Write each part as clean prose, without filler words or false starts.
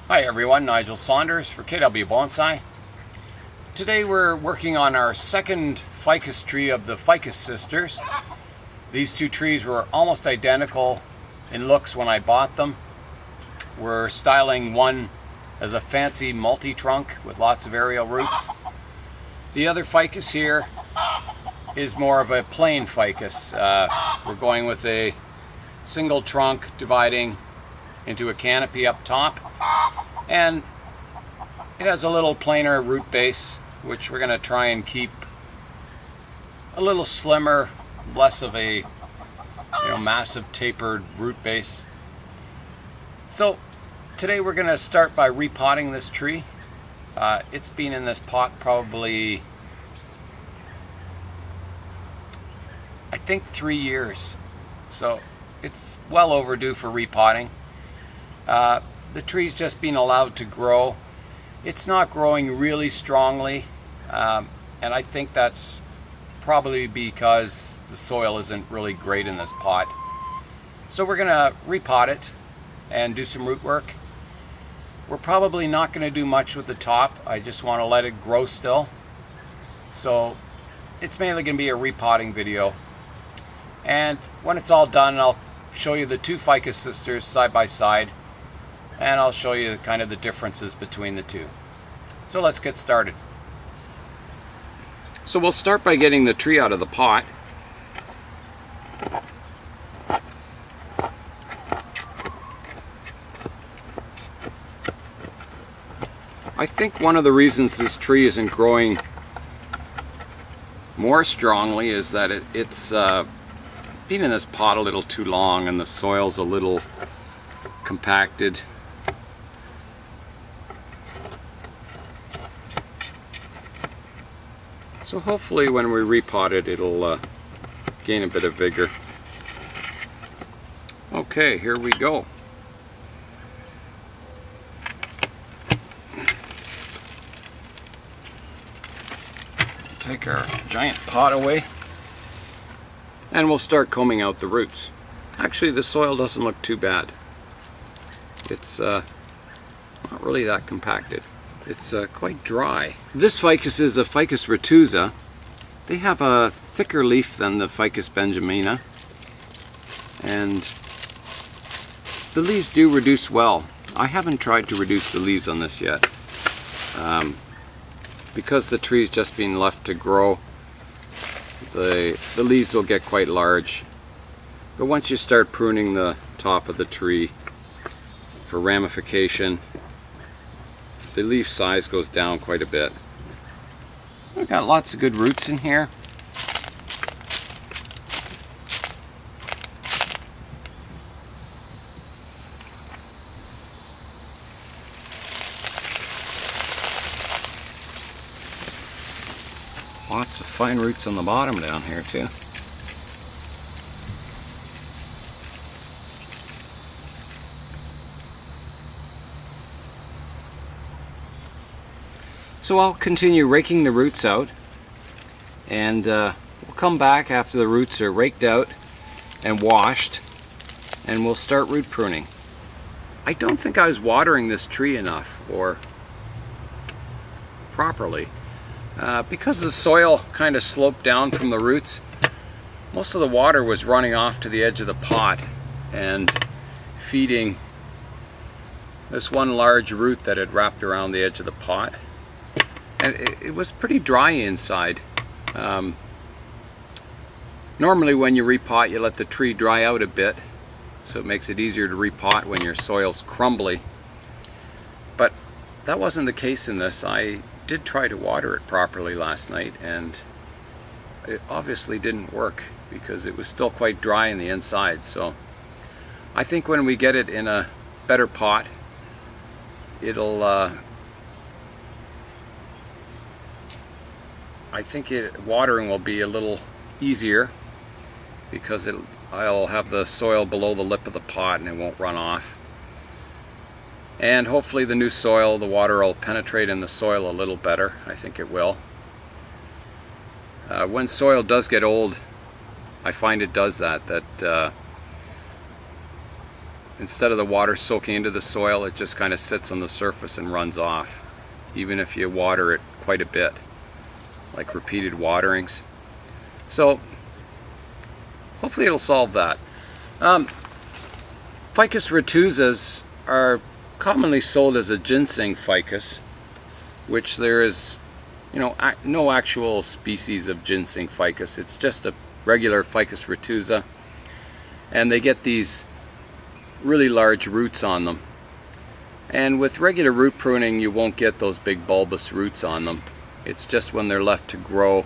Hi everyone, Nigel Saunders for KW Bonsai. Today we're working on our second ficus tree of the Ficus sisters. These two trees were almost identical in looks when I bought them. We're styling one as a fancy multi-trunk with lots of aerial roots. The other ficus here is more of a plain ficus. We're going with a single trunk dividing into a canopy up top, and it has a little plainer root base, which we're going to try and keep a little slimmer, less of a massive tapered root base. So today we're going to start by repotting this tree. It's been in this pot probably, I think, 3 years, so it's well overdue for repotting. The tree's just been allowed to grow. It's not growing really strongly, and I think that's probably because the soil isn't really great in this pot. So we're going to repot it and do some root work. We're probably not going to do much with the top. I just want to let it grow still. So it's mainly going to be a repotting video. And when it's all done, I'll show you the two ficus sisters side by side, and I'll show you kind of the differences between the two. So let's get started. So we'll start by getting the tree out of the pot. I think one of the reasons this tree isn't growing more strongly is that it's been in this pot a little too long and the soil's a little compacted. So hopefully when we repot it, it'll gain a bit of vigor. Okay, here we go. Take our giant pot away and we'll start combing out the roots. Actually, the soil doesn't look too bad. It's not really that compacted. It's quite dry. This ficus is a Ficus Retusa. They have a thicker leaf than the Ficus benjamina, and the leaves do reduce well. I haven't tried to reduce the leaves on this yet. Because the tree's just been left to grow, the leaves will get quite large. But once you start pruning the top of the tree for ramification, the leaf size goes down quite a bit. We've got lots of good roots in here. Lots of fine roots on the bottom down here too. So I'll continue raking the roots out, and we'll come back after the roots are raked out and washed, and we'll start root pruning. I don't think I was watering this tree enough or properly. Because the soil kind of sloped down from the roots, most of the water was running off to the edge of the pot and feeding this one large root that had wrapped around the edge of the pot. And it was pretty dry inside. Normally when you repot, you let the tree dry out a bit, so it makes it easier to repot when your soil's crumbly. But that wasn't the case in this. I did try to water it properly last night, and it obviously didn't work because it was still quite dry in the inside. So I think when we get it in a better pot, it'll I think watering will be a little easier because I'll have the soil below the lip of the pot and it won't run off. And hopefully the new soil, the water will penetrate in the soil a little better. I think it will. When soil does get old, I find it does that instead of the water soaking into the soil, it just kind of sits on the surface and runs off, even if you water it quite a bit, like repeated waterings. So hopefully it'll solve that. Ficus retusas are commonly sold as a ginseng ficus, which there is, you know, no actual species of ginseng ficus. It's just a regular Ficus retusa, and they get these really large roots on them. And with regular root pruning, you won't get those big bulbous roots on them. It's just when they're left to grow,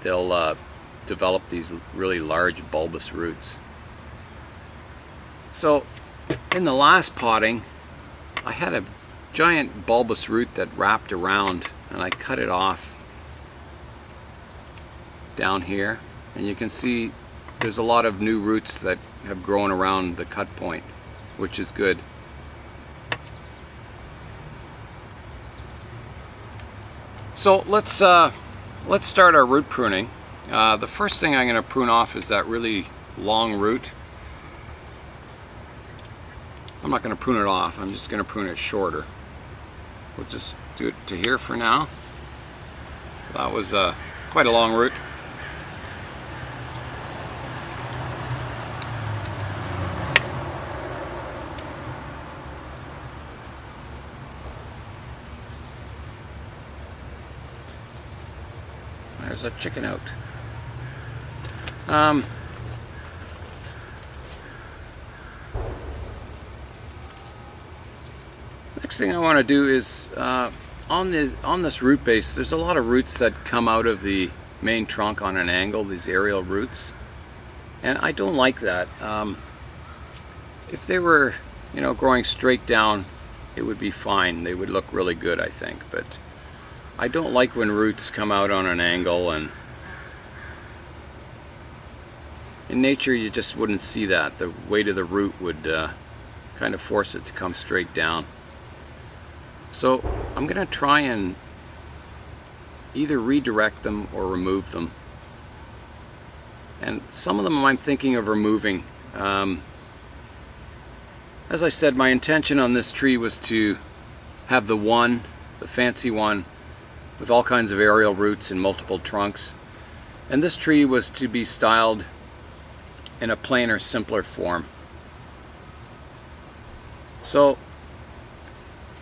they'll develop these really large bulbous roots. So in the last potting, I had a giant bulbous root that wrapped around, and I cut it off down here, and you can see there's a lot of new roots that have grown around the cut point, which is good. So let's start our root pruning. The first thing I'm going to prune off is that really long root. I'm not going to prune it off, I'm just going to prune it shorter. We'll just do it to here for now. That was quite a long root. There's a chicken out. Next thing I want to do is on this root base, there's a lot of roots that come out of the main trunk on an angle, these aerial roots, and I don't like that. If they were, you know, growing straight down, it would be fine. They would look really good, I think, but I don't like when roots come out on an angle, and in nature you just wouldn't see that. The weight of the root would kind of force it to come straight down. So I'm going to try and either redirect them or remove them. And some of them I'm thinking of removing. As I said, my intention on this tree was to have the fancy one, with all kinds of aerial roots and multiple trunks. And this tree was to be styled in a plainer, simpler form. So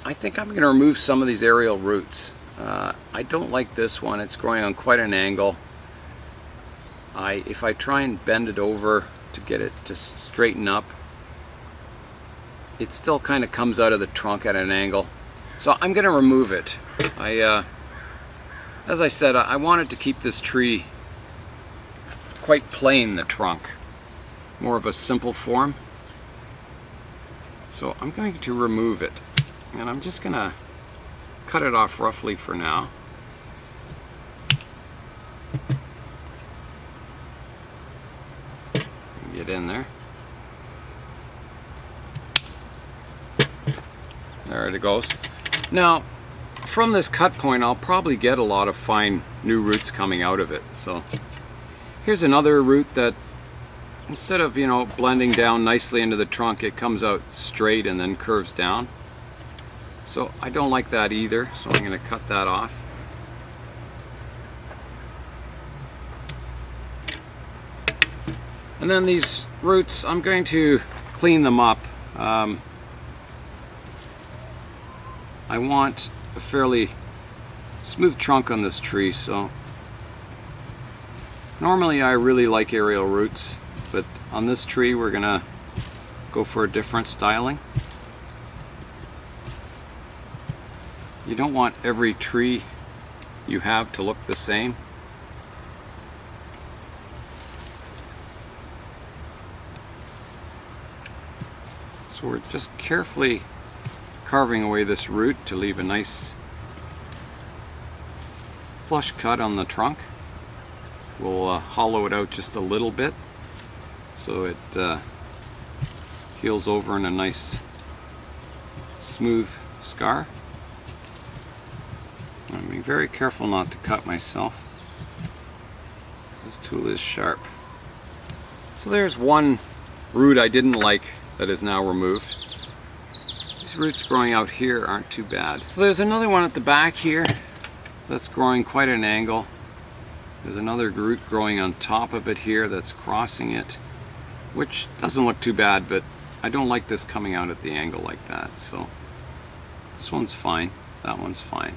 I think I'm going to remove some of these aerial roots. I don't like this one. It's growing on quite an angle. If I try and bend it over to get it to straighten up, it still kind of comes out of the trunk at an angle. So I'm going to remove it. As I said, I wanted to keep this tree quite plain, the trunk. More of a simple form. So I'm going to remove it. And I'm just going to cut it off roughly for now. Get in there. There it goes. Now, from this cut point, I'll probably get a lot of fine new roots coming out of it. So here's another root that, instead of, you know, blending down nicely into the trunk, it comes out straight and then curves down. So I don't like that either, so I'm going to cut that off. And then these roots, I'm going to clean them up. I want a fairly smooth trunk on this tree, so normally I really like aerial roots, but on this tree we're gonna go for a different styling. You don't want every tree you have to look the same. So we're just carefully carving away this root to leave a nice flush cut on the trunk. We'll hollow it out just a little bit so it heals over in a nice smooth scar. I'm being very careful not to cut myself. This tool is sharp. So there's one root I didn't like that is now removed. These roots growing out here aren't too bad. So there's another one at the back here that's growing quite an angle. There's another root growing on top of it here that's crossing it, which doesn't look too bad, but I don't like this coming out at the angle like that. So this one's fine, that one's fine.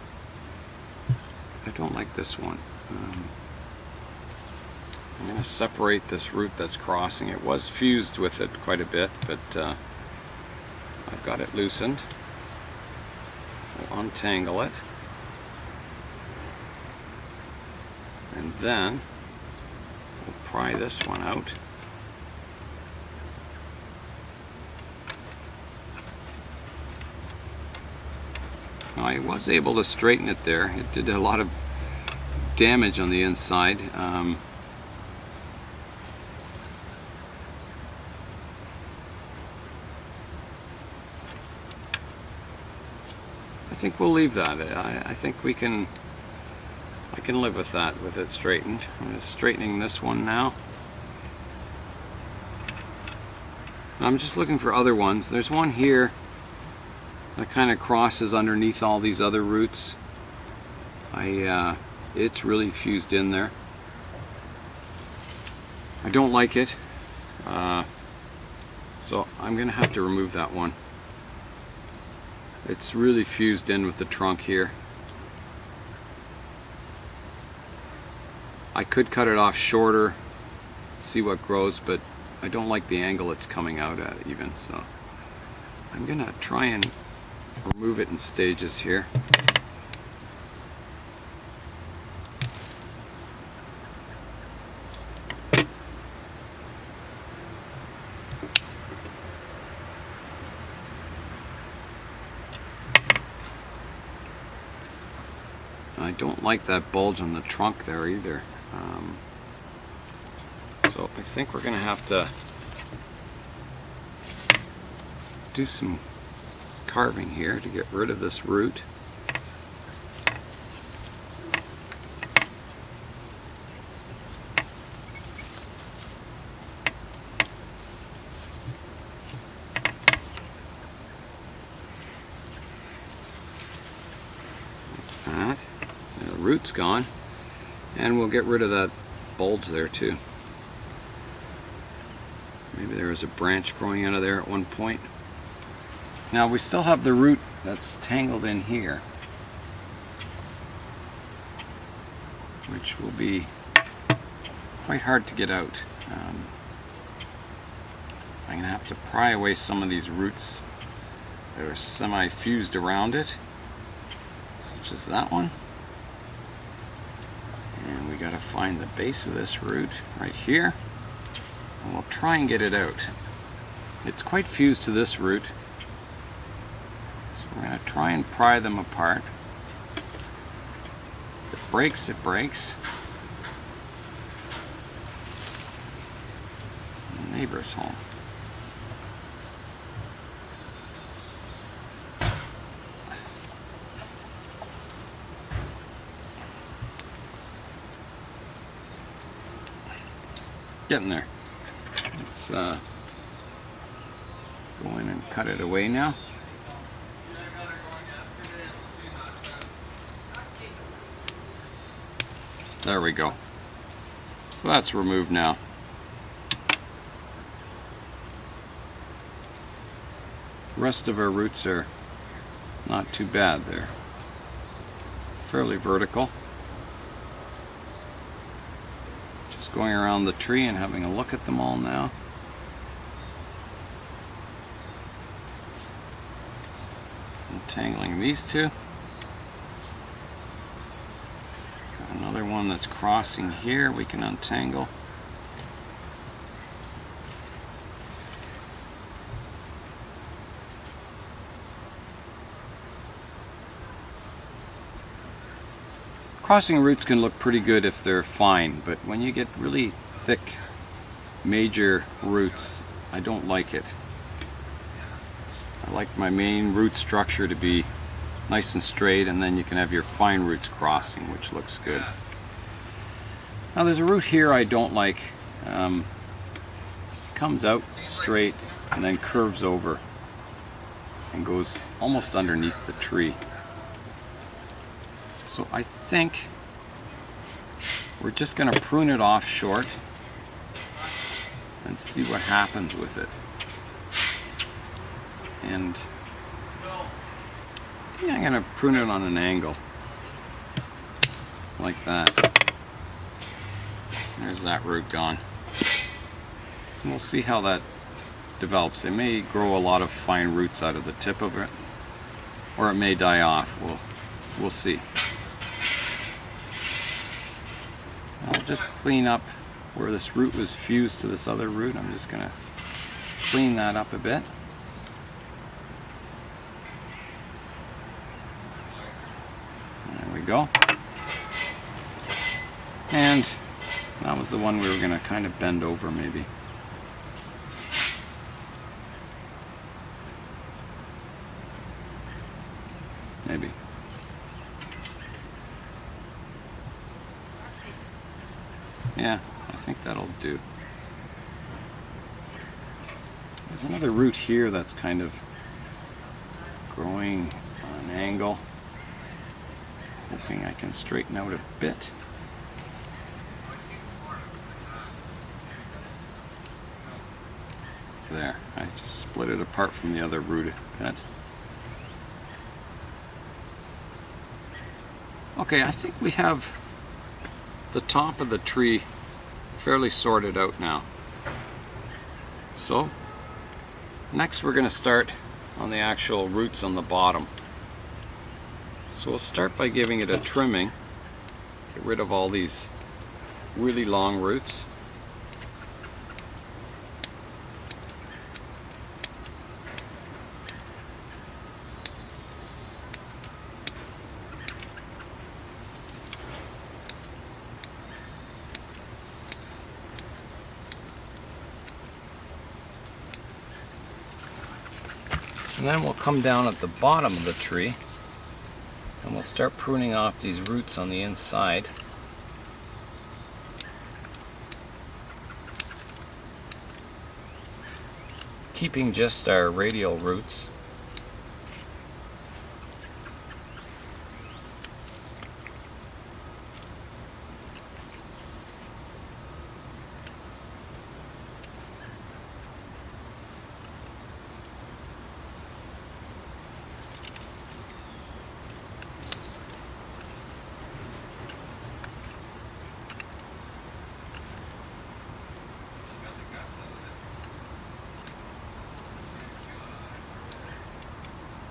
I don't like this one. I'm going to separate this root that's crossing. It was fused with it quite a bit, but I've got it loosened. We'll untangle it. And then we'll pry this one out. Now, I was able to straighten it there. It did a lot of damage on the inside. I think we'll leave that. I think I can live with that, with it straightened. I'm just straightening this one now. I'm just looking for other ones. There's one here that kind of crosses underneath all these other roots. It's really fused in there. I don't like it, so I'm gonna have to remove that one. It's really fused in with the trunk here. I could cut it off shorter, see what grows, but I don't like the angle it's coming out at even, so I'm gonna try and remove it in stages here. I don't like that bulge on the trunk there either. So I think we're going to have to do some carving here to get rid of this root. Like that. The root's gone, and we'll get rid of that bulge there too. Maybe there was a branch growing out of there at one point. Now we still have the root that's tangled in here, which will be quite hard to get out. I'm going to have to pry away some of these roots that are semi-fused around it, such as that one. And we got to find the base of this root right here, and we'll try and get it out. It's quite fused to this root. We're going to try and pry them apart. If it breaks, it breaks. The neighbor's home. Getting there. Let's go in and cut it away now. There we go. So that's removed now. The rest of our roots are not too bad. They're fairly vertical. Just going around the tree and having a look at them all now. Untangling these two. Another one that's crossing here we can untangle. Crossing roots can look pretty good if they're fine, but when you get really thick, major roots, I don't like it. I like my main root structure to be nice and straight, and then you can have your fine roots crossing, which looks good. Now there's a root here I don't like. comes out straight and then curves over and goes almost underneath the tree. So I think we're just going to prune it off short and see what happens with it. And I think I'm going to prune it on an angle like that. There's that root gone. And we'll see how that develops. It may grow a lot of fine roots out of the tip of it, or it may die off. We'll see. I'll just clean up where this root was fused to this other root. I'm just going to clean that up a bit. There we go. And that was the one we were going to kind of bend over maybe. Maybe. Yeah, I think that'll do. There's another root here that's kind of growing on an angle. Hoping I can straighten out a bit. There, I just split it apart from the other root a bit. Okay, I think we have the top of the tree fairly sorted out now. So, next we're going to start on the actual roots on the bottom. So we'll start by giving it a trimming. Get rid of all these really long roots. And then we'll come down at the bottom of the tree and we'll start pruning off these roots on the inside. Keeping just our radial roots.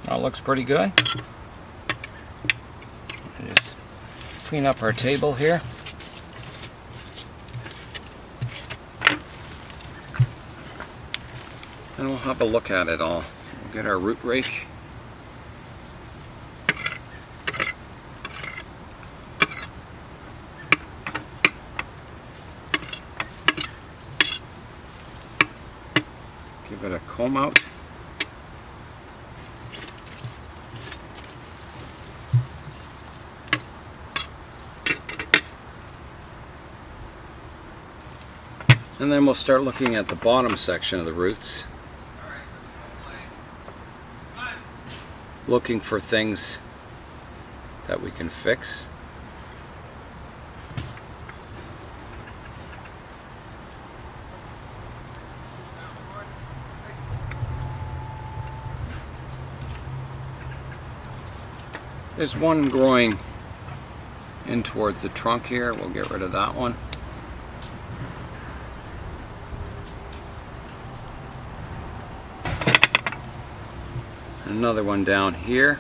That looks pretty good. Just clean up our table here. And we'll have a look at it all. We'll get our root rake. Give it a comb out. And then we'll start looking at the bottom section of the roots. Looking for things that we can fix. There's one growing in towards the trunk here. We'll get rid of that one. Another one down here.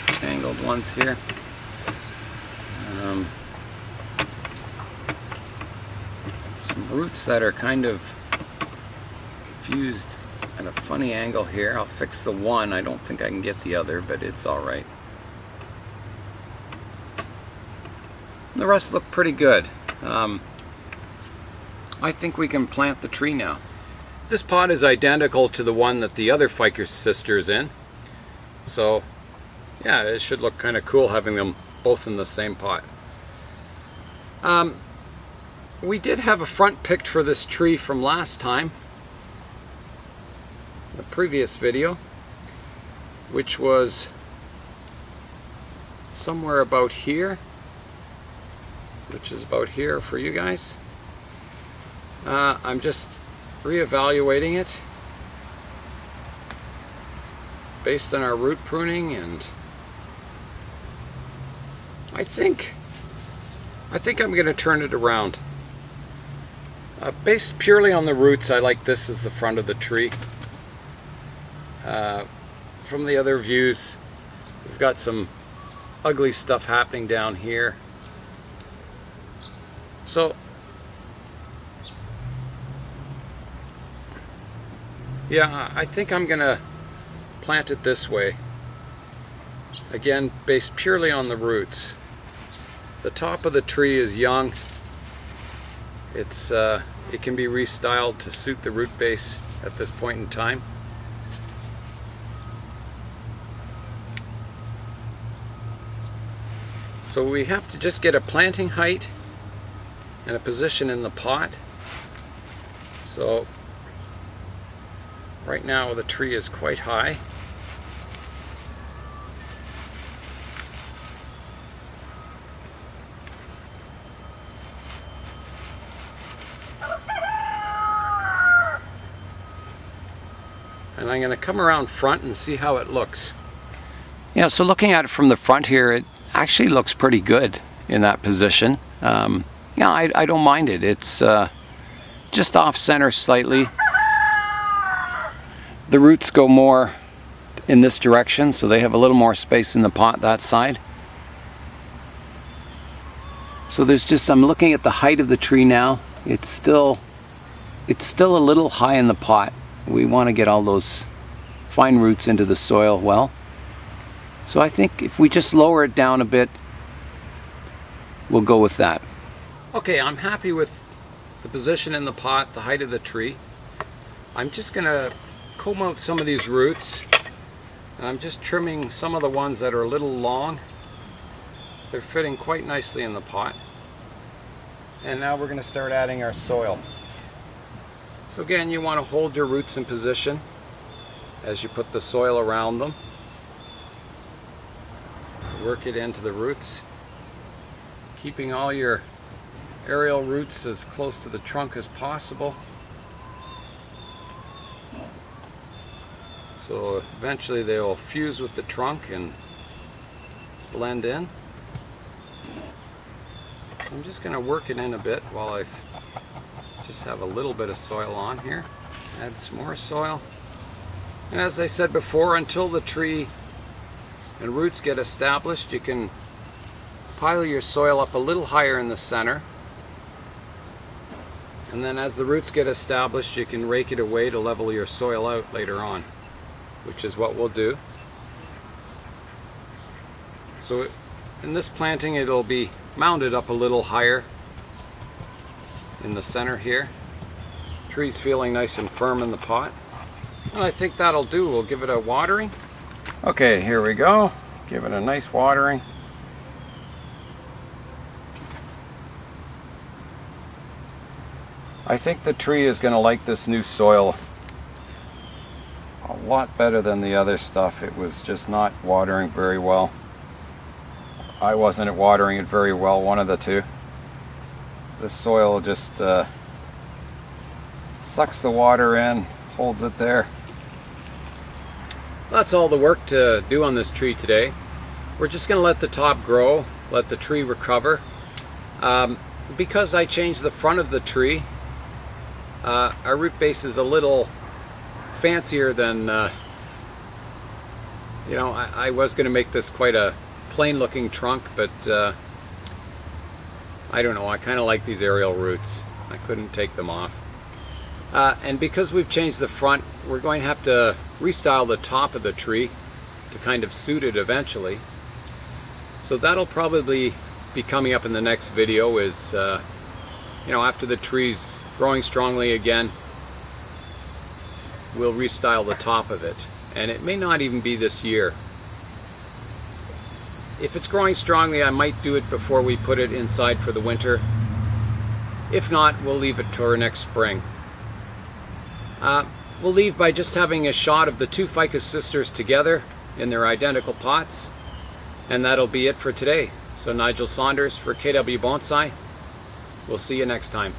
Tangled ones here. Some roots that are kind of fused at a funny angle here. I'll fix the one. I don't think I can get the other, but it's all right. The rest look pretty good. I think we can plant the tree now. This pot is identical to the one that the other Ficus sister's in. So yeah, it should look kind of cool having them both in the same pot. We did have a front picked for this tree from last time, the previous video, which was somewhere about here, which is about here for you guys. I'm just reevaluating it based on our root pruning, and I think I'm going to turn it around. Based purely on the roots, I like this as the front of the tree. From the other views, we've got some ugly stuff happening down here. So yeah, I think I'm going to plant it this way. Again, based purely on the roots. The top of the tree is young. It can be restyled to suit the root base at this point in time. So we have to just get a planting height and a position in the pot. So right now the tree is quite high. And I'm going to come around front and see how it looks. Yeah, so looking at it from the front here, it actually looks pretty good in that position. Yeah, I don't mind it. It's just off center slightly. The roots go more in this direction, so they have a little more space in the pot that side. So there's just, I'm looking at the height of the tree now. It's still a little high in the pot. We want to get all those fine roots into the soil well. So I think if we just lower it down a bit, we'll go with that. Okay, I'm happy with the position in the pot, the height of the tree. I'm just going to comb out some of these roots. And I'm just trimming some of the ones that are a little long. They're fitting quite nicely in the pot. And now we're going to start adding our soil. So again, you want to hold your roots in position as you put the soil around them. Work it into the roots, keeping all your aerial roots as close to the trunk as possible. So eventually they will fuse with the trunk and blend in. I'm just going to work it in a bit while I just have a little bit of soil on here. Add some more soil. And as I said before, until the tree and roots get established, you can pile your soil up a little higher in the center. And then as the roots get established, you can rake it away to level your soil out later on, which is what we'll do. So in this planting, it'll be mounded up a little higher in the center here. Tree's feeling nice and firm in the pot. And I think that'll do. We'll give it a watering. Okay, here we go. Give it a nice watering. I think the tree is going to like this new soil a lot better than the other stuff. It was just not watering very well. I wasn't watering it very well, one of the two. This soil just sucks the water in, holds it there. That's all the work to do on this tree today. We're just going to let the top grow, let the tree recover. Because I changed the front of the tree, our root base is a little fancier than, you know, I was going to make this quite a plain looking trunk, but I don't know, I kind of like these aerial roots. I couldn't take them off. And because we've changed the front, we're going to have to restyle the top of the tree to kind of suit it eventually. So that'll probably be coming up in the next video, is, you know, after the tree's growing strongly again, we'll restyle the top of it. And it may not even be this year. If it's growing strongly, I might do it before we put it inside for the winter. If not, we'll leave it till next spring. We'll leave by just having a shot of the two Ficus sisters together in their identical pots. And that'll be it for today. So Nigel Saunders for KW Bonsai. We'll see you next time.